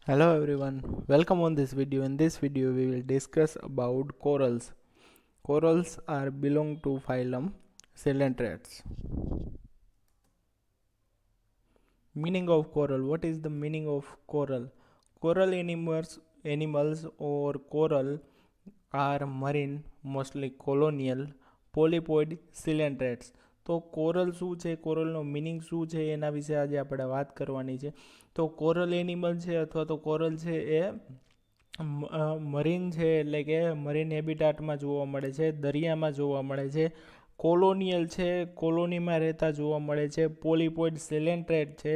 Hello everyone, welcome on this video. In this video we will discuss about corals. Corals are belong to phylum Coelenterats. Meaning of coral. What is the meaning of coral? Coral animals or coral are marine, mostly colonial, polypoid coelenterats. તો coral શું છે, કોરલનો meaning શું છે એના વિશે આજે આપણે વાત કરવાની છે. તો કોરલ એનિમલ છે અથવા તો કોરલ છે એ મરીન છે, એટલે કે મરીન હેબિટાટમાં જોવા મળે છે, દરિયામાં જોવા મળે છે. કોલોનિયલ છે, કોલોનીમાં રહેતા જોવા મળે છે. પોલીપોઇડ સેલેન્ટ્રેટ છે,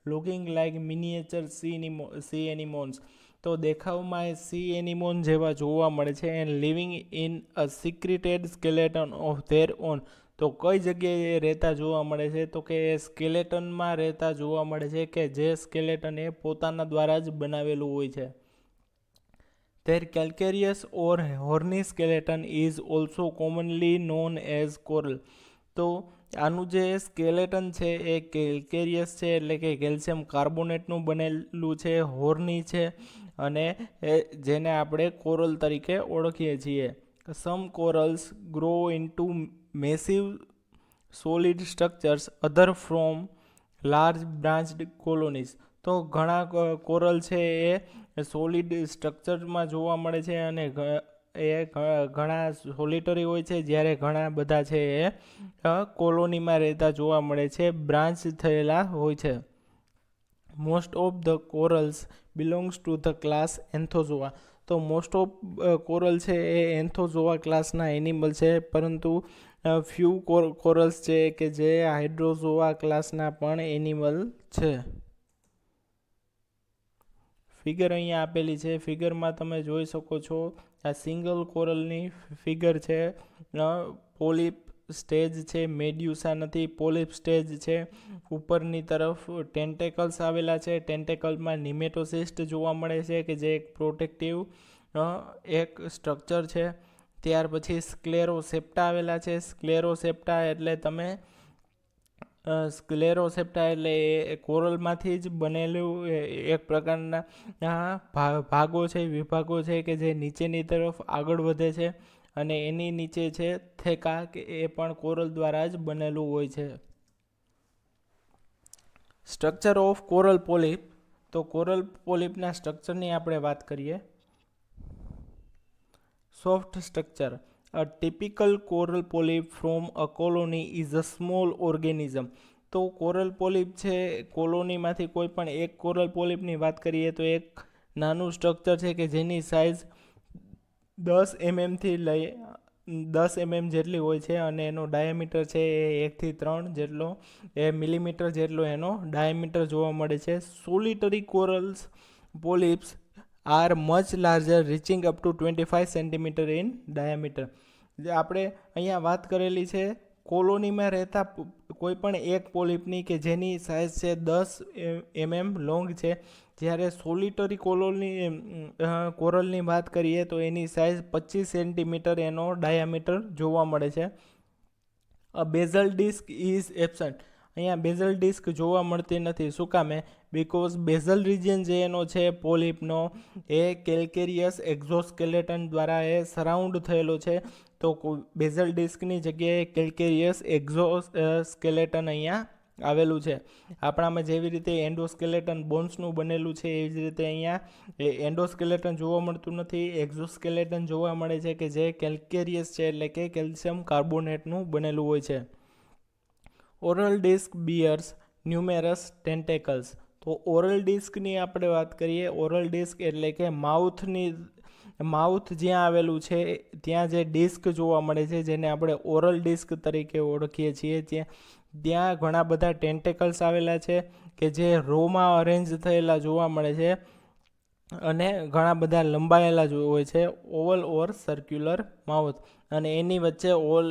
looking like miniature sea anemones. તો દેખાવમાં એ સી એનિમોન જેવા જોવા મળે છે. And living in a secreted skeleton of their own. તો કઈ જગ્યાએ રહેતા જોવા મળે છે? તો કે એ સ્કેલેટનમાં રહેતા જોવા મળે છે, કે જે સ્કેલેટન એ પોતાના દ્વારા જ બનાવેલું હોય છે. Their calcareous or horny skeleton is also commonly known as coral. તો આનું જે સ્કેલેટન છે એ કેલ્કેરિયસ છે, એટલે કે કેલ્શિયમ કાર્બોનેટનું બનેલું છે, હોર્ની છે, અને જેને આપણે કોરલ તરીકે ઓળખીએ છીએ. Some corals grow into massive solid structures other from large branched colonies. તો ઘણા કોરલ છે એ સોલિડ સ્ટ્રક્ચરમાં જોવા મળે છે, અને ઘણા સોલિટરી હોય છે, જ્યારે ઘણા બધા છે એ કોલોનીમાં રહેતા જોવા મળે છે, બ્રાન્ચ થયેલા હોય છે. Most of the corals belongs to the class Anthozoa. તો મોસ્ટ ઓફ કોરલ છે એ એન્થોઝોઆ ક્લાસના એનિમલ છે, પરંતુ ફ્યુ કોરલ્સ છે કે જે હાઇડ્રોઝોઆ ક્લાસના પણ એનિમલ છે. ફિગર અહીંયા આપેલી છે. ફિગરમાં તમે જોઈ શકો છો, આ સિંગલ કોરલની ફિગર છે. પોલિપ સ્ટેજ છે, મેડ્યુસા નથી, પોલિપ સ્ટેજ છે. ઉપરની તરફ ટેન્ટેકલ્સ આવેલા છે. ટેન્ટેકલમાં નિમેટોસિસ્ટ જોવા મળે છે, કે જે એક પ્રોટેક્ટિવ એક સ્ટ્રક્ચર છે. ત્યાર પછી સ્ક્લેરોસેપ્ટા આવેલા છે. સ્ક્લેરોસેપ્ટા એટલે સ્ક્લેરોસેપ્ટા એટલે એ કોરલમાંથી જ બનેલું એક પ્રકારના ભાગો છે, વિભાગો છે, કે જે નીચેની તરફ આગળ વધે છે, અને એની નીચે છે થેકા, કે એ પણ કોરલ દ્વારા જ બનેલું હોય છે. Structure of coral polyp. તો કોરલ પોલિપના સ્ટ્રક્ચરની આપણે વાત કરીએ. Soft structure. A typical coral polyp from a colony is a small organism. તો કોરલ પોલિપ છે, કોલોનીમાંથી કોઈ પણ એક કોરલ પોલિપની વાત કરીએ તો એક નાનું સ્ટ્રક્ચર છે, કે જેની સાઇઝ 10 mmથી લઈ 10 mm જેટલી હોય છે, અને એનો ડાયામીટર છે એ 1 થી 3 જેટલો મિલીમીટર જેટલો એનો ડાયામીટર જોવા મળે છે. Solitary corals polyps are much larger, reaching up to 25 centimetre in diameter. જે આપણે અહીંયા વાત કરેલી છે કોલોનીમાં રહેતા કોઈ પણ એક પોલિપની, કે જેની સાઇઝ છે 10 mm લોંગ છે. જ્યારે સોલિટરી કોરલની વાત કરીએ તો એની સાઇઝ 25 સેન્ટીમીટર એનો ડાયામીટર જોવા મળે છે. અ બેઝલ ડિસ્ક ઇઝ એબસન્ટ. અહીંયા બેઝલ ડિસ્ક જોવા મળતી નથી. શું કામે? બિકોઝ બેઝલ રિજિયન જે એનો છે પોલિપનો, એ કેલ્કેરિયસ એક્ઝોસ્કેલેટન દ્વારા એ સરાઉન્ડ થયેલો છે. તો બેઝલ ડિસ્કની જગ્યાએ કેલ્કેરિયસ એક્ઝોસ્કેલેટન અહીંયા આવેલું છે. આપણામાં જેવી રીતે એન્ડોસ્કેલેટન બોન્સનું બનેલું છે, એવી જ રીતે અહીંયા એન્ડોસ્કેલેટન જોવા મળતું નથી, એક્ઝોસ્કેલેટન જોવા મળે છે, કે જે કેલ્કેરિયસ છે, એટલે કે કેલ્શિયમ કાર્બોનેટનું બનેલું હોય છે. Oral disc bears numerous tentacles. તો ઓરલ ડિસ્કની આપણે વાત કરીએ. ઓરલ ડિસ્ક એટલે કે માઉથ જ્યાં આવેલું છે ત્યાં જે ડિસ્ક જોવા મળે છે, જેને આપણે ઓરલ ડિસ્ક તરીકે ઓળખીએ છીએ, ત્યાં ઘણા બધા ટેન્ટેકલ્સ આવેલા છે, કે જે રોમાં અરેન્જ થયેલા જોવા મળે છે, અને ઘણા બધા લંબાયેલા હોય છે. ઓવલ ઓર સર્ક્યુલર માઉથ, અને એની વચ્ચે ઓલ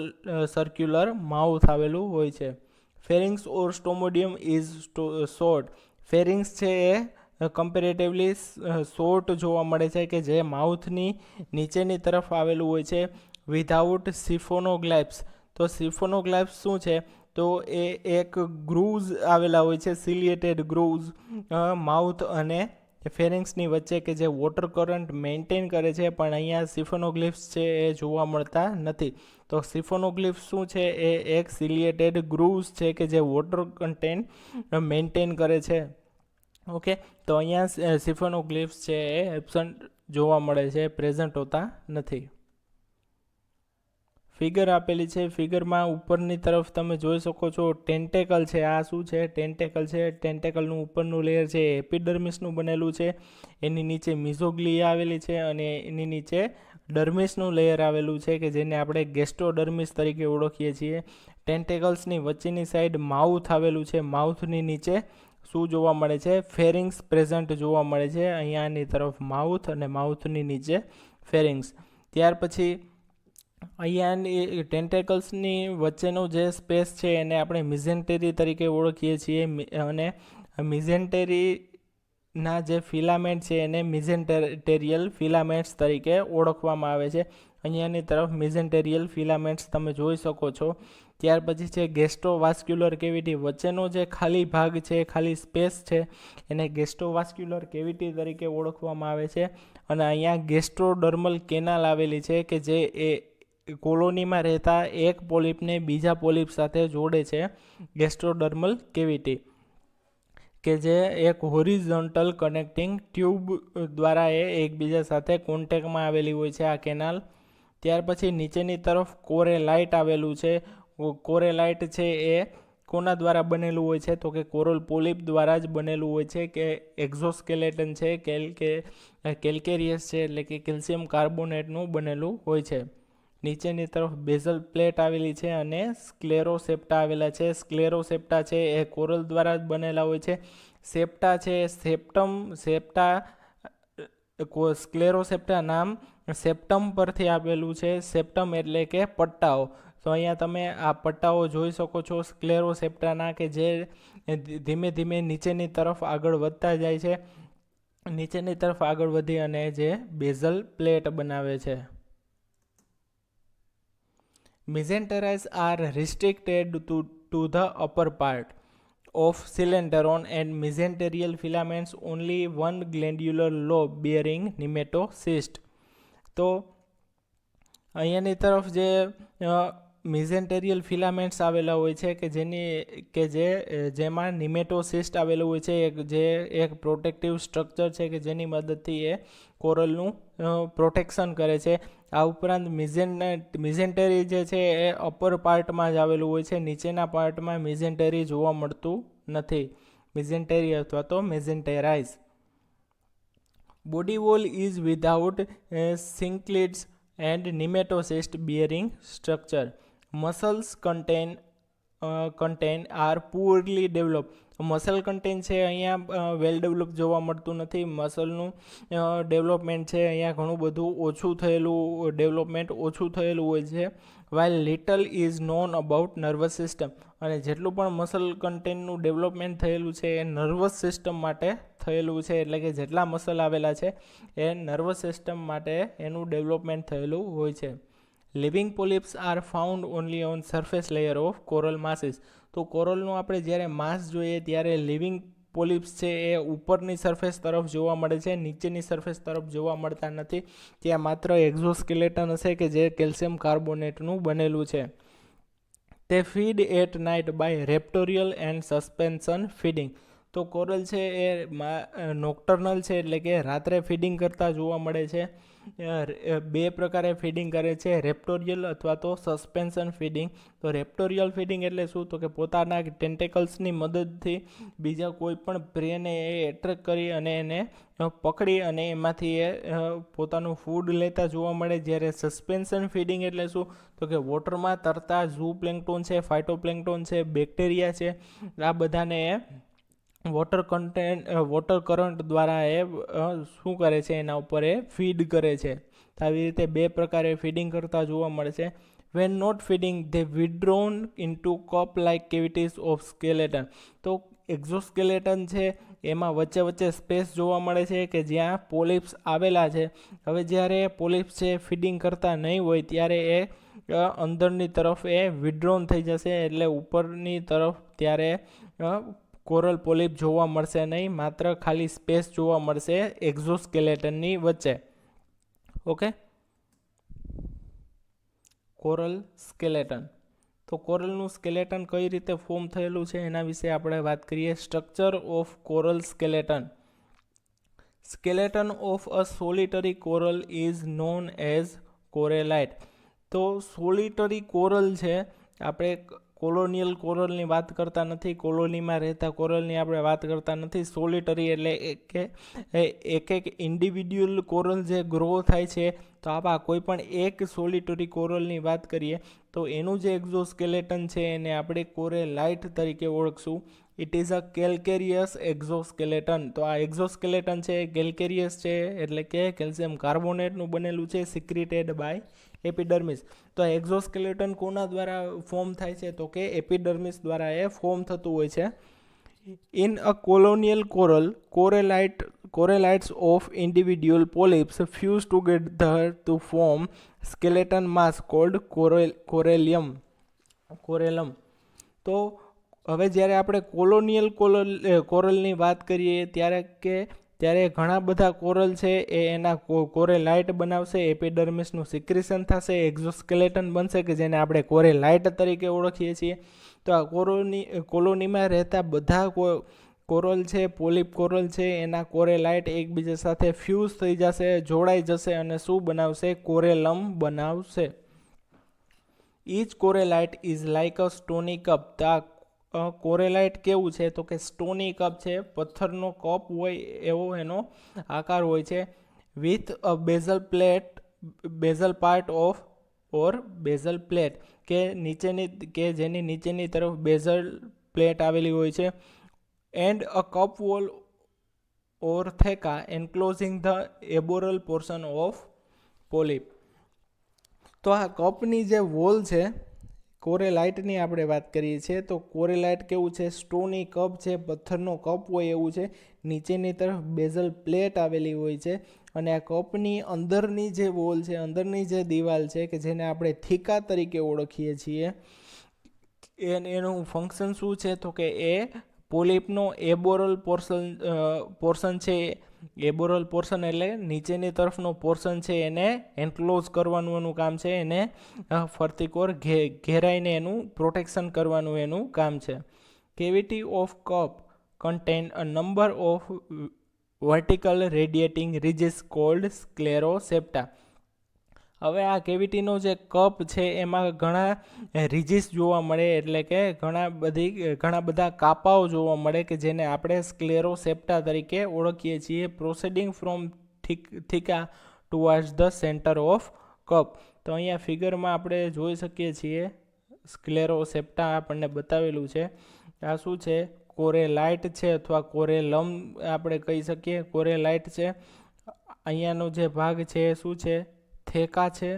સર્ક્યુલર માઉથ આવેલું હોય છે. ફેરિંગ્સ ઓર સ્ટોમોડિયમ ઇઝ શોર્ટ. ફેરિંગ્સ છે એ કમ્પેરેટિવલી શોર્ટ જોવા મળે છે, કે જે માઉથની નીચેની તરફ આવેલું હોય છે, વિધાઉટ સિફોનોગ્લાઇપ્સ. તો સિફોનોગ્લાઇપ્સ શું છે? તો એ એક ગ્રુવ્સ આવેલા હોય છે, સિલિએટેડ ગ્રુવ્સ માઉથ અને ફેરિંગ્સની વચ્ચે કે જે વોટર કરંટ મેન્ટેન કરે છે, પણ અહીંયા સિફોનોગ્લિફ્સ છે એ જોવા મળતા નથી. તો સિફોનોગ્લિફ્સ શું છે, એ એક સિલિએટેડ ગ્રુવ્સ છે કે જે વોટર કન્ટેન્ટ મેન્ટેન કરે છે. ઓકે, તો અહીંયા સિફોનોગ્લિફ્સ છે એ એબસન્ટ જોવા મળે છે, પ્રેઝન્ટ હોતા નથી. ફિગર આપેલી છે, ફિગરમાં ઉપરની તરફ તમે જોઈ શકો છો ટેન્ટેકલ છે. આ શું છે? ટેન્ટેકલ છે. ટેન્ટેકલનું ઉપરનું લેયર છે એપિડર્મિસનું બનેલું છે, એની નીચે મિઝોગ્લિયા આવેલી છે અને એની નીચે ડર્મિસનું લેયર આવેલું છે કે જેને આપણે ગેસ્ટ્રોડર્મિસ તરીકે ઓળખીએ છીએ. ટેન્ટેકલ્સની વચ્ચેની સાઈડ માઉથ આવેલું છે. માઉથની નીચે શું જોવા મળે છે? ફેરિંગ્સ પ્રેઝન્ટ જોવા મળે છે. અહીંયાની તરફ માઉથ અને માઉથની નીચે ફેરિંગ્સ. ત્યાર પછી અહીંયાની ટેન્ટેકલ્સની વચ્ચેનો જે સ્પેસ છે એને આપણે મિઝેન્ટેરી તરીકે ઓળખીએ છીએ અને મિઝેન્ટેરીના જે ફિલામેન્ટ છે એને મિઝેન્ટેરિયલ ફિલામેન્ટ્સ તરીકે ઓળખવામાં આવે છે. અહીંયાની તરફ મિઝેન્ટેરિયલ ફિલામેન્ટ્સ તમે જોઈ શકો છો. ત્યાર પછી છે ગેસ્ટ્રોવાસ્ક્યુલર કેવિટી. વચ્ચેનો જે ખાલી ભાગ છે, ખાલી સ્પેસ છે, એને ગેસ્ટ્રોવાસ્ક્યુલર કેવિટી તરીકે ઓળખવામાં આવે છે. અને અહીંયા ગેસ્ટ્રોડર્મલ કેનાલ આવેલી છે કે જે કોલોનીમાં રહેતા એક પોલિપને બીજા પોલિપ સાથે જોડે છે. ગેસ્ટ્રોડર્મલ કેવિટી કે જે એક હોરિઝોન્ટલ કનેક્ટિંગ ટ્યુબ દ્વારા એકબીજા સાથે કોન્ટેક્ટમાં આવેલી હોય છે આ કેનાલ. ત્યાર પછી નીચેની તરફ કોરેલાઇટ આવેલું છે. કોરેલાઇટ છે એ કોના દ્વારા બનેલું હોય છે? તો કે કોરલ પોલિપ દ્વારા જ બનેલું હોય છે કે એક્ઝોસ્કેલેટન છે, કેલ્કેરિયસ છે એટલે કે કેલ્શિયમ કાર્બોનેટનું બનેલું હોય છે. નીચેની તરફ બેઝલ પ્લેટ આવેલી છે અને સ્ક્લેરોસેપ્ટા આવેલા છે. સ્ક્લેરોસેપ્ટા છે એ કોરલ દ્વારા જ બનેલા હોય છે. સેપ્ટા છે, સ્ક્લેરોસેપ્ટા નામ સેપ્ટમ પરથી આપેલું છે. સેપ્ટમ એટલે કે પટ્ટાઓ. તો અહીંયા તમે આ પટ્ટાઓ જોઈ શકો છો સ્ક્લેરોસેપ્ટાના કે જે ધીમે ધીમે નીચેની તરફ આગળ વધતા જાય છે. નીચેની તરફ આગળ વધી અને જે બેઝલ પ્લેટ બનાવે છે. Mesenterics are restricted to the upper part of coelenteron and mesenterial filaments only one glandular lobe bearing nematocyst. તો અહીંયાની તરફ જે મિઝેન્ટેરિયલ ફિલામેન્ટ્સ આવેલા હોય છે કે જેમાં નિમેટોસિસ્ટ આવેલું હોય છે, જે એક પ્રોટેક્ટિવ સ્ટ્રક્ચર છે કે જેની મદદથી એ કોરલનું પ્રોટેક્શન કરે છે. આ ઉપરાંત મિઝેન્ટેરી જે છે એ અપર પાર્ટમાં જ આવેલું હોય છે. નીચેના પાર્ટમાં મિઝેન્ટેરી જોવા મળતું નથી. મિઝેન્ટેરી અથવા તો mesenteries. Body wall is without cinclides and nematocyst bearing structure. Muscles contain are poorly developed. Muscle content છે અહીંયા વેલ ડેવલપ જોવા મળતું નથી. મસલનું ડેવલપમેન્ટ છે અહીંયા ઘણું બધું ડેવલપમેન્ટ ઓછું થયેલું હોય છે. while little is known about nervous system. અને જેટલું પણ મસલ કન્ટેન્ટનું ડેવલપમેન્ટ થયેલું છે એ નર્વસ સિસ્ટમ માટે થયેલું છે. એટલે કે જેટલા મસલ આવેલા છે એ નર્વસ સિસ્ટમ માટે એનું ડેવલપમેન્ટ થયેલું હોય છે. Living polyps are found only on surface layer of coral masses. તો કોરલનું આપણે જ્યારે માસ જોઈએ ત્યારે લિવિંગ પોલિપ્સ છે એ ઉપરની સરફેસ તરફ જોવા મળે છે, નીચેની સરફેસ તરફ જોવા મળતા નથી. ત્યાં માત્ર એક્ઝોસ્કેલેટન હશે કે જે કેલ્શિયમ કાર્બોનેટનું બનેલું છે. તે feed at night by raptorial and suspension feeding. તો કોરલ છે એ નોક્ટર્નલ છે એટલે કે રાત્રે ફીડિંગ કરતા જોવા મળે છે. બે પ્રકારે ફીડિંગ કરે છે, રેપ્ટોરિયલ અથવા તો સસ્પેન્શન ફીડિંગ. તો રેપ્ટોરિયલ ફીડિંગ એટલે શું? તો કે પોતાના ટેન્ટેકલ્સની મદદથી બીજા કોઈ પણ પ્રેને એટ્રેક્ટ કરી અને એને પકડી અને એમાંથી એ પોતાનું ફૂડ લેતા જોવા મળે. જ્યારે સસ્પેન્શન ફીડિંગ એટલે શું? તો કે વોટરમાં તરતા ઝૂ પ્લેન્કટોન છે, ફાઇટોપ્લેન્કટોન છે, બેક્ટેરિયા છે, આ બધાને વોટર કરંટ દ્વારા એ શું કરે છે? એના ઉપર એ ફીડ કરે છે. આવી રીતે બે પ્રકારે ફીડિંગ કરતા જોવા મળે છે. when not feeding they withdrawn into cup like cavities of skeleton. તો એક્ઝોસ્કેલેટન છે એમાં વચ્ચે સ્પેસ જોવા મળે છે કે જ્યાં પોલિપ્સ આવેલા છે. હવે જ્યારે પોલિપ્સ છે ફીડિંગ કરતા નહીં હોય ત્યારે એ અંદરની તરફ એ વિડ્રોન થઈ જશે, એટલે ઉપરની તરફ ત્યારે કોરલ પોલિપ જોવા મળશે નહીં, માત્ર ખાલી સ્પેસ જોવા મળશે એક્ઝોસ્કેલેટનની વચ્ચે. Okay, coral skeleton. તો કોરલનું સ્કેલેટન કઈ રીતે ફોર્મ થયેલું છે એના વિશે આપણે વાત કરીએ. Structure of coral skeleton. Skeleton of a solitary coral is known as corallite. તો સોલિટરી કોરલ છે, આપણે કોલોનિયલ કોરલની વાત કરતા નથી, કોલોનીમાં રહેતા કોરલની આપણે વાત કરતા નથી. સોલિટરી એટલે કે એક ઇન્ડિવિડ્યુઅલ કોરલ જે ગ્રો થાય છે, તો આવા કોઈ પણ એક સોલિટરી કોરલની વાત કરીએ તો એનું જે એક્ઝોસ્કેલેટન છે એને આપણે કોરેલાઇટ તરીકે ઓળખશું. It is a કેલ્કેરિયસ એક્ઝોસ્કેલેટન. તો આ એક્ઝોસ્કેલેટન છે કેલ્કેરિયસ છે, એટલે કે કેલ્શિયમ કાર્બોનેટનું બનેલું છે, સિક્રિટેડ બાય એપિડર્મિસ. તો આ એક્ઝોસ્કેલેટન કોના દ્વારા ફોર્મ થાય છે તો કે એપિડર્મિસ દ્વારા એ ફોર્મ થતું હોય છે. In a colonial coral, corallites of individual polyps fuse together to form skeleton mass called corallium. તો હવે જ્યારે આપણે કોલોનિયલ કોરલની વાત કરીએ ત્યારે ઘણા બધા કોરલ છે એ એના કોરેલાઇટ બનાવશે, એપિડર્મિસનું સિક્રેશન થશે, એક્ઝોસ્કેલેટન બનશે કે જેને આપણે કોરેલાઇટ તરીકે ઓળખીએ છીએ. તો આ કોલોનીમાં રહેતા બધા કોરલ છે, પોલિપ કોરલ છે, એના કોરેલાઇટ એકબીજા સાથે ફ્યુઝ થઈ જશે, જોડાઈ જશે અને શું બનાવશે? કોરેલમ બનાવશે. Each corallite is like a stony cup. તો આ કોરેલાઇટ કેવું છે તો કે સ્ટોની કપ છે, પથ્થરનો કપ હોય એવો એનો આકાર હોય છે. With a basal part of or basal plate, કે જેની નીચેની તરફ બેઝલ પ્લેટ આવેલી હોય છે. And a cup wall or theca enclosing the aboral portion of polyp. તો આ કપની જે વોલ છે, કોરેલાઇટની આપણે વાત કરીએ છીએ તો કોરેલાઇટ કેવું છે? સ્ટોની કપ છે, પથ્થરનો કપ હોય એવું છે, નીચેની તરફ બેઝલ પ્લેટ આવેલી હોય છે અને આ કપની અંદરની જે વોલ છે, અંદરની જે દિવાલ છે કે જેને આપણે થીકા તરીકે ઓળખીએ છીએ, એનું ફંક્શન શું છે તો કે એ પોલિપનો એબોરલ પોર્શન છે. એબોરલ પોર્શન એટલે નીચેની તરફનો પોર્શન છે એને એન્ક્લોઝ કરવાનું એનું કામ છે, એને ફરતીકોર ઘેરાઈને એનું પ્રોટેક્શન કરવાનું એનું કામ છે. Cavity of cup contain a number of vertical radiating ridges called sclerosepta. હવે આ કેવિટીનો જે કપ છે એમાં ઘણા રિજીસ જોવા મળે, એટલે કે ઘણા બધા કાપાઓ જોવા મળે કે જેને આપણે સ્ક્લેરોસેપ્ટા તરીકે ઓળખીએ છીએ. Proceeding from theca towards the centre of cup. તો અહીંયા ફિગરમાં આપણે જોઈ શકીએ છીએ સ્ક્લેરોસેપ્ટા આપણને બતાવેલું છે. આ શું છે? કોરેલાઇટ છે અથવા કોરેલમ આપણે કહી શકીએ. કોરેલાઇટ છે. અહીંયાનો જે ભાગ છે એ શું છે? થેકા છે.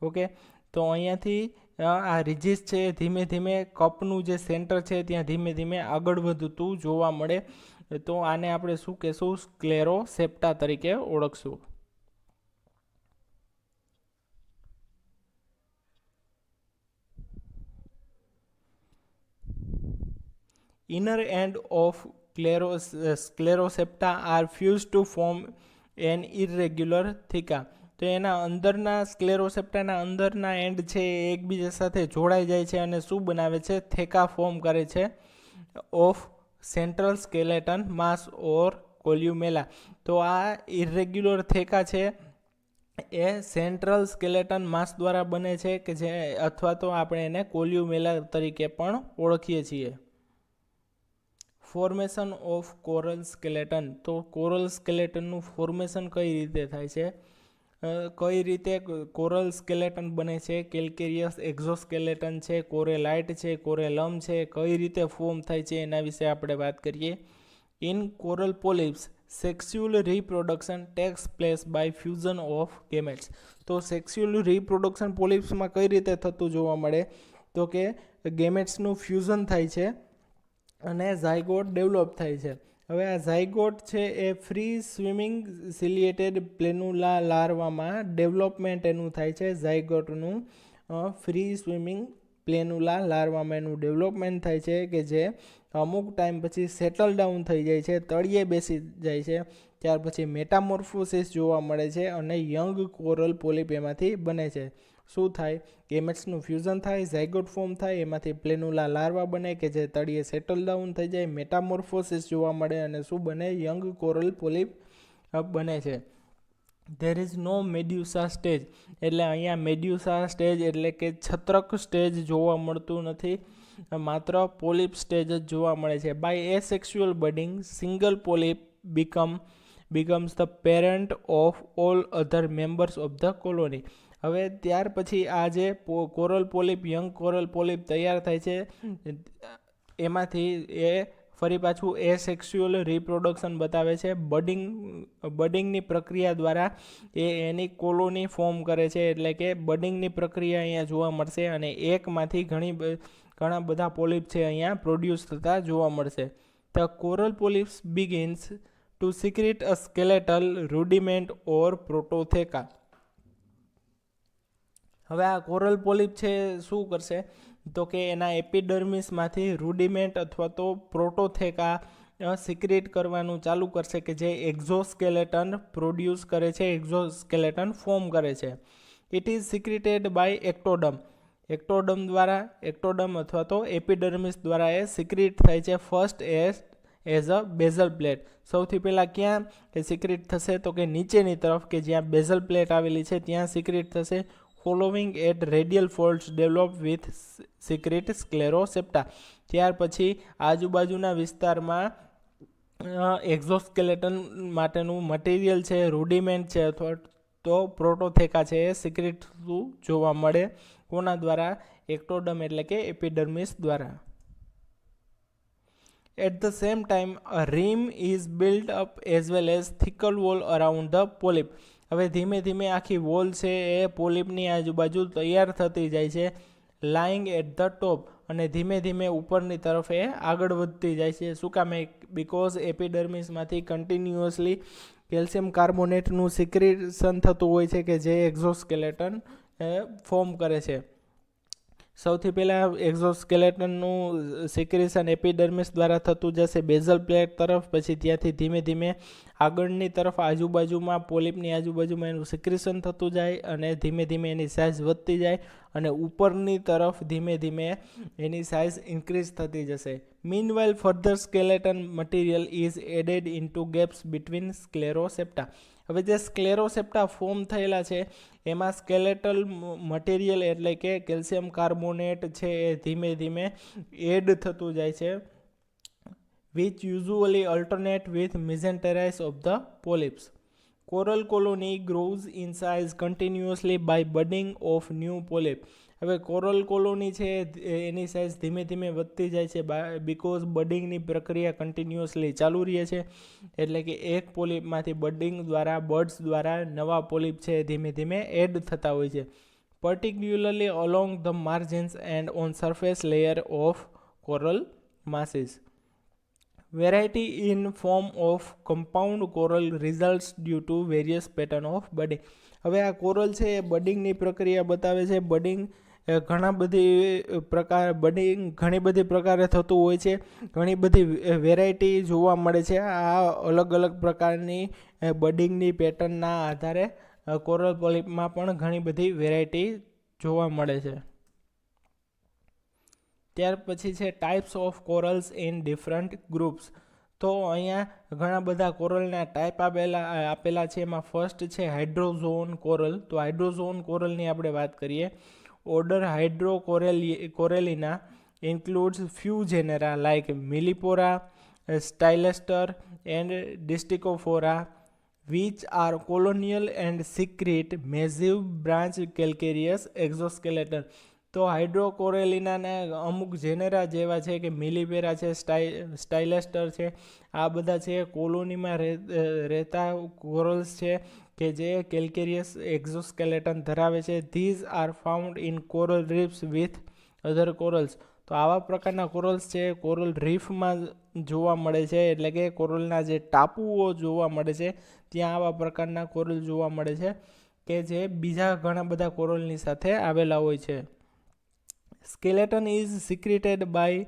ઓકે, તો અહીંયાથી આ રિજીસ છે ધીમે ધીમે કપનું જે સેન્ટર છે ત્યાં ધીમે ધીમે આગળ વધતું જોવા મળે. તો આને આપણે શું કહેશું? સ્ક્લેરોસેપ્ટા તરીકે ઓળખશું. Inner end of sclerosepta are fused to form an irregular theca. તો એના અંદરના સ્ક્લેરોસેપ્ટાના અંદરના એન્ડ છે એ એકબીજા સાથે જોડાઈ જાય છે અને શું બનાવે છે? થેકા ફોર્મ કરે છે ઓફ સેન્ટ્રલ સ્કેલેટન માસ ઓર કોલ્યુમેલા. તો આ ઇરેગ્યુલર થેકા છે એ સેન્ટ્રલ સ્કેલેટન માસ દ્વારા બને છે કે જે અથવા તો આપણે એને કોલ્યુમેલા તરીકે પણ ઓળખીએ છીએ. Formation of coral skeleton. તો કોરલ સ્કેલેટનનું ફોર્મેશન કઈ રીતે થાય છે? કઈ રીતે કોરલ સ્કેલેટન બને છે? કેલ્કેરિયસ એક્ઝોસ્કેલેટન છે, કોરેલાઇટ છે, કોરેલમ છે, કઈ રીતે ફોર્મ થાય છે એના વિશે આપણે વાત કરીએ. In coral polyps sexual reproduction takes place by fusion of gametes. તો સેક્સ્યુઅલ રિપ્રોડક્શન પોલિપ્સમાં કઈ રીતે થતું જોવા મળે તો કે ગેમેટ્સનું ફ્યુઝન થાય છે અને ઝાયગોટ ડેવલપ થાય છે. હવે આ ઝાયગોટ છે એ ફ્રી સ્વિમિંગ સિલિએટેડ પ્લેનુલા લાર્વામાં ડેવલપમેન્ટ એનું થાય છે. ઝાયગોટનું ફ્રી સ્વિમિંગ પ્લેનુલા લાર્વામાં એનું ડેવલપમેન્ટ થાય છે કે જે અમુક ટાઈમ પછી સેટલ ડાઉન થઈ જાય છે, તળિયે બેસી જાય છે. ત્યાર પછી મેટામોર્ફોસિસ જોવા મળે છે અને યંગ કોરલ પોલિપ એમાંથી બને છે. શું થાય? ગેમેટ્સનું ફ્યુઝન થાય, ઝાયગોટ ફોર્મ થાય, એમાંથી પ્લેનુલા લાર્વા બને કે જે તળિયે સેટલ ડાઉન થઈ જાય, મેટામોર્ફોસિસ જોવા મળે અને શું બને? યંગ કોરલ પોલિપ બને છે. ધેર ઇઝ નો મેડ્યુસા સ્ટેજ, એટલે અહીંયા મેડ્યુસા સ્ટેજ એટલે કે છત્રક સ્ટેજ જોવા મળતું નથી, માત્ર પોલિપ સ્ટેજ જ જોવા મળે છે. By asexual budding single polyp becomes the parent of all other members of the colony. હવે ત્યાર પછી આ જે coral polyp, young coral polyp તૈયાર થાય છે, એમાંથી એ ફરી પાછું એસેક્સ્યુઅલ રિપ્રોડક્શન બતાવે છે. બડિંગની પ્રક્રિયા દ્વારા એ એની કોલોની ફોર્મ કરે છે, એટલે કે બડિંગની પ્રક્રિયા અહીંયા જોવા મળશે અને એકમાંથી ઘણા બધા પોલિપ છે અહીંયા પ્રોડ્યુસ થતા જોવા મળશે. The coral polyps begins to secrete a skeletal rudiment or prototheca. હવે આ કોરલ પોલિપ છે શું કરશે? તો કે એના એપિડર્મિસમાંથી રૂડિમેન્ટ અથવા તો પ્રોટોથેકા સિક્રેટ કરવાનું ચાલુ કરશે કે જે એક્ઝોસ્કેલેટન પ્રોડ્યુસ કરે છે, એક્ઝોસ્કેલેટન ફોર્મ કરે છે. ઇટ ઇઝ સિક્રેટેડ બાય એક્ટોડમ દ્વારા, એક્ટોડમ અથવા તો એપિડર્મિસ દ્વારા એ સિક્રેટ થાય છે. First as a basal plate, સૌથી પહેલાં ક્યાં એ સિક્રેટ થશે? તો કે નીચેની તરફ કે જ્યાં બેઝલ પ્લેટ આવેલી છે ત્યાં સિક્રેટ થશે. Following at radial folds develop with secrete sclerosepta, ત્યાર પછી આજુબાજુના વિસ્તારમાં એક્ઝોસ્કેલેટન માટેનું મટીરિયલ છે, રૂડિમેન્ટ છે અથવા તો પ્રોટોથેકા છે એ સિક્રેટ જોવા મળે. કોના દ્વારા? એક્ટોડમ એટલે કે એપિડર્મિસ દ્વારા. At the same time, a rim is built up as well as thicker wall around the polyp. હવે ધીમે ધીમે આખી વોલ છે એ પોલિપની આજુબાજુ તૈયાર થતી જાય છે. લાઇંગ એટ ધ ટોપ, અને ધીમે ધીમે ઉપરની તરફ એ આગળ વધતી જાય છે. શું કામ? બિકોઝ એપિડર્મિસમાંથી કન્ટિન્યુઅસલી કેલ્શિયમ કાર્બોનેટનું સિક્રેશન થતું હોય છે કે જે એક્ઝોસ્કેલેટન ફોર્મ કરે છે. સૌથી પહેલાં એક્ઝોસ્કેલેટનનું સિક્રેશન એપિડર્મિસ દ્વારા થતું જશે બેઝલ પ્લેટ તરફ, પછી ત્યાંથી ધીમે ધીમે આગળની તરફ આજુબાજુમાં પોલિપની આજુબાજુમાં એનું સિક્રેશન થતું જાય અને ધીમે ધીમે એની સાઇઝ વધતી જાય અને ઉપરની તરફ ધીમે ધીમે એની સાઇઝ ઇન્ક્રીઝ થતી જશે. Meanwhile further skeleton material is added into gaps between sclerosepta. હવે જે સ્ક્લેરોસેપ્ટા ફોર્મ થયેલા છે એમાં સ્કેલેટલ મટીરિયલ એટલે કે કેલ્શિયમ કાર્બોનેટ છે એ ધીમે ધીમે એડ થતું જાય છે, which usually alternate with mesenterics of the polyps. Coral colony grows in size continuously by budding of new polyp. હવે કોરલ કોલોની છે એની સાઇઝ ધીમે ધીમે વધતી જાય છે બિકોઝ બડિંગની પ્રક્રિયા કન્ટિન્યુઅસલી ચાલુ રહે છે, એટલે કે એક પોલિપમાંથી બડિંગ દ્વારા, બર્ડ્સ દ્વારા નવા પોલિપ છે ધીમે ધીમે એડ થતા હોય છે. Particularly along the margins and on surface layer of coral masses. Variety in form of compound coral results due to various pattern of budding. હવે આ કોરલ છે એ બડિંગની પ્રક્રિયા બતાવે છે. બડિંગ ઘણી બધી પ્રકારે થતું હોય છે, ઘણી બધી વેરાયટી જોવા મળે છે. આ અલગ અલગ પ્રકારની બડિંગની પેટર્નના આધારે કોરલ પોલિપમાં પણ ઘણી બધી વેરાયટી જોવા મળે છે. ત્યાર પછી છે types of corals in different groups. તો અહીંયા ઘણા બધા કોરલના ટાઈપ આપેલા છે. એમાં ફર્સ્ટ છે હાઇડ્રોઝોન કોરલ. તો હાઇડ્રોઝોન કોરલની આપણે વાત કરીએ. Order Hydrocorallina includes few genera like Millipora, Stylester and Distichophora, which are colonial and secrete massive branch calcareous exoskeleton. તો હાઇડ્રોકોરેલિનાના અમુક જેનેરા જેવા છે કે મિલીપેરા છે, સ્ટાઇલેસ્ટર છે, આ બધા છે કોલોનીમાં રહેતા કોરલ્સ છે કે જે કેલ્કેરિયસ એક્ઝોસ્કેલેટન ધરાવે છે. These are found in coral reefs with other corals. તો આવા પ્રકારના કોરલ્સ છે કોરલ રીફમાં જોવા મળે છે, એટલે કે કોરલના જે ટાપુઓ જોવા મળે છે ત્યાં આવા પ્રકારના કોરલ જોવા મળે છે કે જે બીજા ઘણા બધા કોરલની સાથે આવેલા હોય છે. Skeleton is secreted by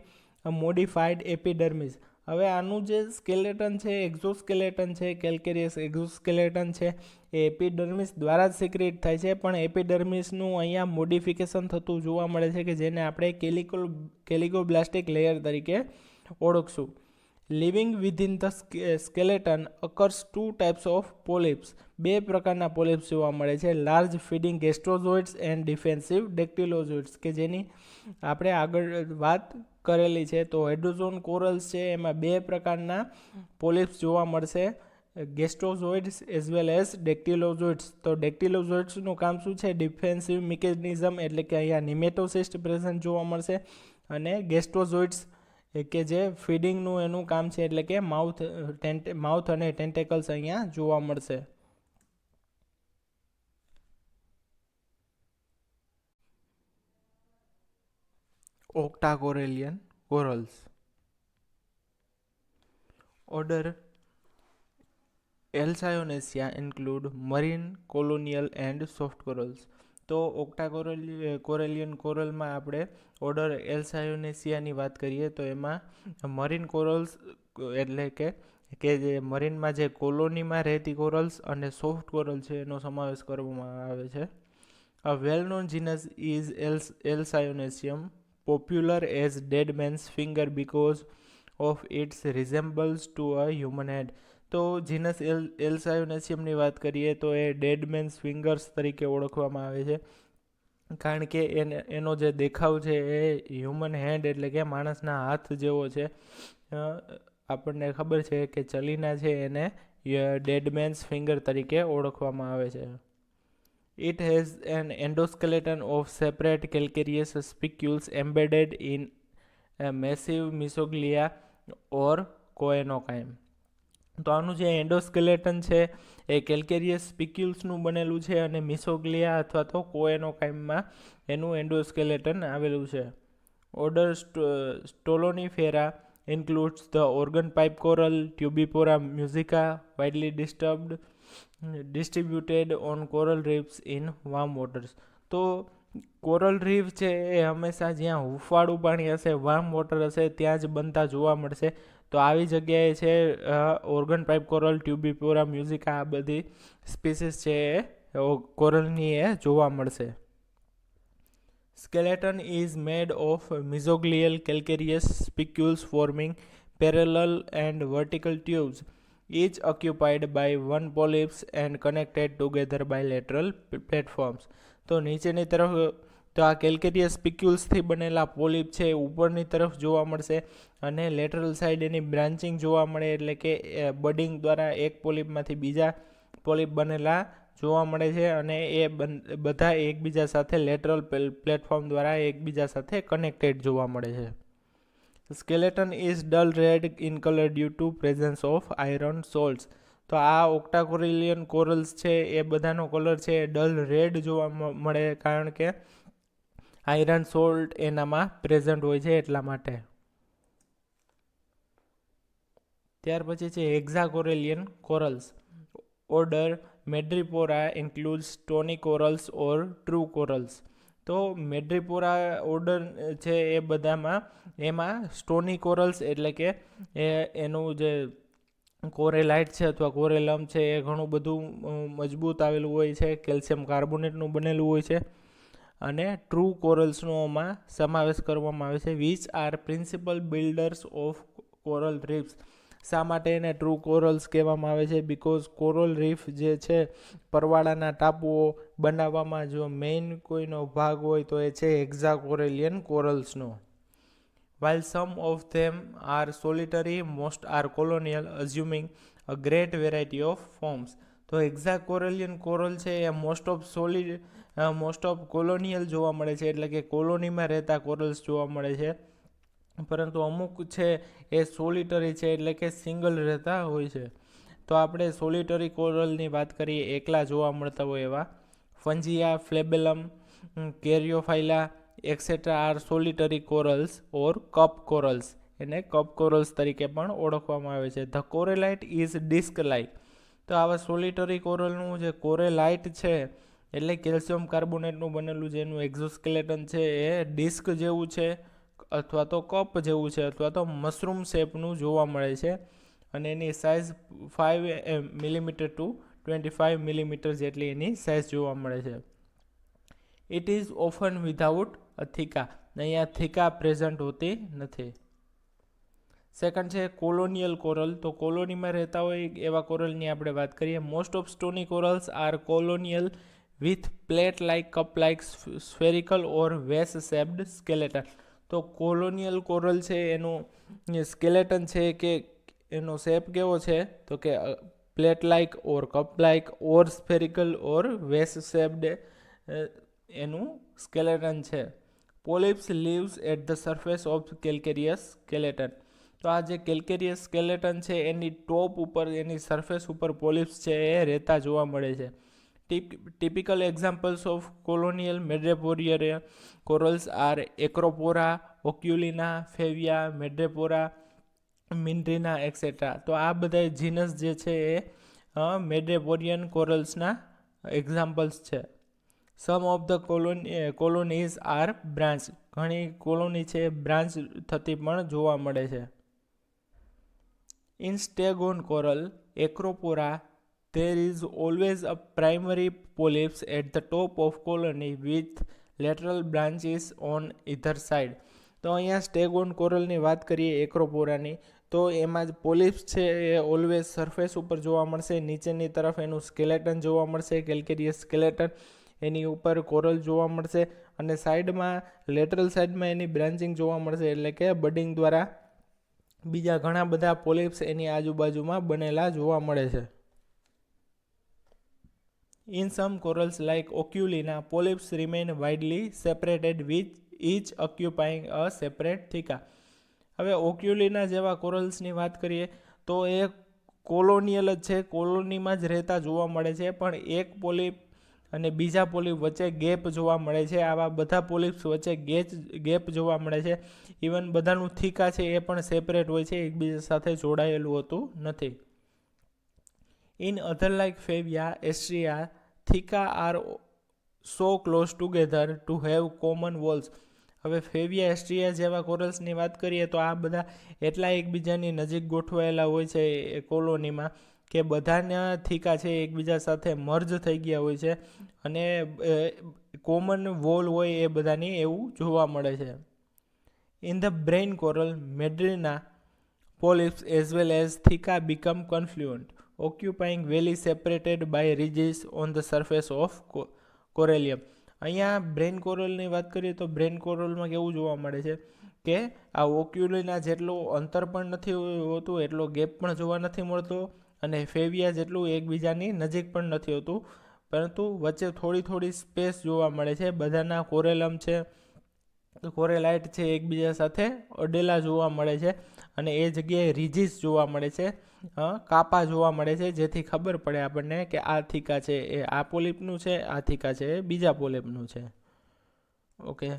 a modified epidermis. હવે આનું જે સ્કેલેટન છે, એક્ઝોસ્કેલેટન છે, કેલ્કેરિયસ એક્ઝોસ્કેલેટન છે, એ એપિડર્મિસ દ્વારા જ સિક્રેટ થાય છે, પણ એપિડર્મિસનું અહીંયા મોડિફિકેશન થતું જોવા મળે છે, કે જેને આપણે કેલિકોબ્લાસ્ટિક લેયર તરીકે ઓળખશું. Living within the skeleton occurs 2 types of polyps. 2 પ્રકારના પોલિપ્સ જોવા મળે છે, large feeding gastrozooids and defensive dactylozooids, કે જેની આપણે આગળ વાત કરેલી છે. તો હેડ્રોઝોન કોરલ્સ છે, એમાં 2 પ્રકારના પોલિપ્સ જોવા મળશે, ગેસ્ટ્રોઝોઇડ્સ એઝ વેલ એઝ ડેક્ટિલોઝોઇડ્સ. તો ડેક્ટિલોઝોઇડ્સનું કામ શું છે? ડિફેન્સિવ મિકેનિઝમ, એટલે કે અહીંયા નિમેટોસિસ્ટ પ્રેઝન્ટ જોવા મળશે, અને ગેસ્ટ્રોઝોઇડ્સ કે જે ફીડિંગનું એનું કામ છે, એટલે કે માઉથ અને ટેન્ટેકલ્સ અહીંયા જોવા મળશે. Octocorallian corals. Order Alcyonacea include marine, colonial and soft corals. તો ઓક્ટાકોરેલિયન કોરલમાં આપણે ઓર્ડર એલ્સાયોનેસિયાની વાત કરીએ તો એમાં મરીન કોરલ્સ એટલે કે જે મરીનમાં જે કોલોનીમાં રહેતી કોરલ્સ અને સોફ્ટ કોરલ છે એનો સમાવેશ કરવામાં આવે છે. A well-known genus is Elsayonesium, popular as dead man's finger because of its resemblance to a human head. તો જીનસ એલ્સાયોનેસિયમની વાત કરીએ તો એ ડેડ મેન્સ ફિંગર્સ તરીકે ઓળખવામાં આવે છે, કારણ કે એનો જે દેખાવ છે એ હ્યુમન હેન્ડ એટલે કે માણસના હાથ જેવો છે. આપણને ખબર છે કે ચલીના છે એને ડેડ મેન્સ ફિંગર તરીકે ઓળખવામાં આવે છે. It has an endoskeleton of separate calcareous spicules embedded in a massive mesoglea or coenocyme. તો આનું જે એન્ડોસ્કેલેટન છે એ કેલ્કેરિયસ સ્પિક્યુલ્સનું બનેલું છે, અને મિસોગ્લિયા અથવા તો કોએનોકાઇમમાં એનું એન્ડોસ્કેલેટન આવેલું છે. Order Stolonifera includes the organ pipe coral, Tubipora musica, widely distributed on coral reefs in warm waters. તો કોરલ રીફ છે એ હંમેશા જ્યાં હુંફાળું પાણી હશે, વાર્મ વોટર હશે, ત્યાં જ બનતા જોવા મળશે. તો આવી જગ્યાએ છે ઓર્ગન પાઇપ કોરલ, ટ્યુબીપોરા મ્યુઝિકા, આ બધી સ્પીસીસ છે એ કોરલની એ જોવા મળશે. Skeleton is made of mesoglial calcareous spicules forming parallel and vertical tubes, each occupied by one polyps and connected together by lateral platforms. તો નીચેની તરફ તો આ કેલ્કેરિયસ સ્પિક્યુલ્સથી બનેલા પોલિપ છે ઉપરની તરફ જોવા મળશે, અને લેટરલ સાઈડ એની બ્રાન્ચિંગ જોવા મળે, એટલે કે બડિંગ દ્વારા એક પોલિપમાંથી બીજા પોલિપ બનેલા જોવા મળે છે, અને એ બધા એકબીજા સાથે લેટરલ પ્લેટફોર્મ દ્વારા એકબીજા સાથે કનેક્ટેડ જોવા મળે છે. Skeleton is dull red in colour due to presence of iron salts. તો આ ઓક્ટાકોરેલિયન કોરલ્સ છે એ બધાનો કલર છે ડલ રેડ જોવા મળે, કારણ કે આયરન સોલ્ટ એનામાં પ્રેઝન્ટ હોય છે એટલા માટે. ત્યાર પછી છે hexacorallian corals. Order Madrepora includes stony corals or true corals. તો મેડ્રીપોરા ઓર્ડર છે એ બધામાં એમાં સ્ટોની કોરલ્સ એટલે કે એનું જે કોરેલાઇટ છે અથવા કોરેલમ છે એ ઘણું બધું મજબૂત આવેલું હોય છે, કેલ્શિયમ કાર્બોનેટનું બનેલું હોય છે, અને ટ્રુ કોરલ્સનોમાં સમાવેશ કરવામાં આવે છે. Which are principal builders of coral reefs. શા માટે એને ટ્રુ કોરલ્સ કહેવામાં આવે છે? બિકોઝ કોરલ રીફ જે છે પરવાળાના ટાપુઓ બનાવવામાં જો મેઇન કોઈનો ભાગ હોય તો એ છે હેક્ઝાકોરેલિયન કોરલ્સનો. While some of them are solitary, most are colonial, assuming a great variety of forms. તો હેક્ઝાકોરેલિયન કોરલ છે એ મોસ્ટ ઓફ કોલોનિયલ જોવા મળે છે, એટલે કે કોલોનીમાં રહેતા કોરલ્સ જોવા મળે છે, પરંતુ અમુક છે એ સોલિટરી છે, એટલે કે સિંગલ રહેતા હોય છે. તો આપણે સોલિટરી કોરલની વાત કરીએ, એકલા જોવા મળતા હોય એવા Fungia, Flabellum, Caryophyllia etcetera are solitary corals or cup corals. એને કપ કોરલ્સ તરીકે પણ ઓળખવામાં આવે છે. The corallite is disc like. તો આવા સોલિટરી કોરલનું જે કોરેલાઇટ છે એટલે કેલ્શિયમ કાર્બોનેટનું બનેલું જેનું એક્ઝોસ્કેલેટન છે એ ડિસ્ક જેવું છે, અથવા તો કપ જેવું છે, અથવા તો મશરૂમ શેપનું જોવા મળે છે, અને એની સાઇઝ 5 મિલીમીટર ટુ 25 મિલીમીટર જેટલી એની સાઇઝ જોવા મળે છે. It is often without a theca, અહીંયા થીકા પ્રેઝન્ટ હોતી નથી. સેકન્ડ છે કોલોનિયલ કોરલ. તો કોલોનીમાં રહેતા હોય એવા કોરલની આપણે વાત કરીએ. Most of stony corals are colonial with plate like cup like spherical or vase shaped skeleton. તો કોલોનિયલ કોરલ છે એનું સ્કેલેટન છે કે એનો શેપ કેવો છે, તો કે plate like or cup like or spherical or vase shaped એનું સ્કેલેટન છે. Polyps lives at the surface of calcareous skeleton. તો આ જે કેલ્કેરિયસ સ્કેલેટન છે એની ટોપ ઉપર, એની સરફેસ ઉપર પોલિપ્સ છે એ રહેતા જોવા મળે છે. Typical examples of colonial Madreporaria corals are Acropora, Oculina, Favia, Madrepora, Meandrina etcetera. તો આ બધા જીનસ જે છે એ મેડ્રેપોરિયન કોરલ્સના એક્ઝામ્પલ્સ છે. Some of the colonies are branch. ઘણી કોલોની છે બ્રાન્ચ થતી પણ જોવા મળે છે. In staghorn coral, Acropora, there is always a primary polyps at the top of colony with lateral branches on either side. તો અહીંયા સ્ટેગોન કોરલની વાત કરીએ એક્રોપોરાની, તો એમાં જ પોલિપ્સ છે એ ઓલવેઝ સરફેસ ઉપર જોવા મળશે. નીચેની તરફ એનું સ્કેલેટન જોવા મળશે, કેલ્કેરિયસ સ્કેલેટન, એની ઉપર કોરલ જોવા મળશે, અને સાઈડમાં લેટરલ સાઈડમાં એની બ્રાન્ચિંગ જોવા મળશે, એટલે કે બડિંગ દ્વારા બીજા ઘણા બધા પોલિપ્સ એની આજુબાજુમાં બનેલા જોવા મળે છે. In some corals like Oculina, polyps remain widely separated with each occupying a separate thica. હવે ઓક્યુલિના જેવા કોરલ્સની વાત કરીએ તો એ કોલોનિયલ જ છે, કોલોનીમાં જ રહેતા જોવા મળે છે, પણ એક પોલિપ અને બીજા પોલિપ વચ્ચે ગેપ જોવા મળે છે. આવા બધા પોલિપ્સ વચ્ચે ગેપ જોવા મળે છે. ઇવન બધાનું થીકા છે એ પણ સેપરેટ હોય છે, એકબીજા સાથે જોડાયેલું હોતું નથી. In other like Favia, Astrea, thica are so close together to have common walls. હવે ફેવિયા, એસ્ટ્રિયા જેવા કોરલ્સની વાત કરીએ તો આ બધા એટલા એકબીજાની નજીક ગોઠવાયેલા હોય છે એ કોલોનીમાં કે બધાના થીકા છે એકબીજા સાથે મર્જ થઈ ગયા હોય છે, અને કોમન વોલ હોય એ બધાની એવું જોવા મળે છે. In the brain coral, Meandrina polyps as well as thica become confluent, occupying valley separated by ridges on the surface of corallium. અહીંયા બ્રેન કોરલની વાત કરીએ તો બ્રેન કોરલમાં કેવું જોવા મળે છે કે આ ઓક્યુલિના જેટલું અંતર પણ નથી હોતું, એટલો ગેપ પણ જોવા નથી મળતો, અને ફેવિયા જેટલું એકબીજાની નજીક પણ નથી હોતું, પરંતુ વચ્ચે થોડી થોડી સ્પેસ જોવા મળે છે. બધાના કોરેલમ છે, કોરેલાઇટ છે એકબીજા સાથે અડેલા જોવા મળે છે, અને એ જગ્યાએ રિજીસ જોવા મળે છે, કાપા જોવા મળે છે, જેથી ખબર પડે આપણને કે આ થીકા છે એ આ પોલિપનું છે, આ થીકા છે એ બીજા પોલિપનું છે. Okay,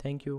thank you.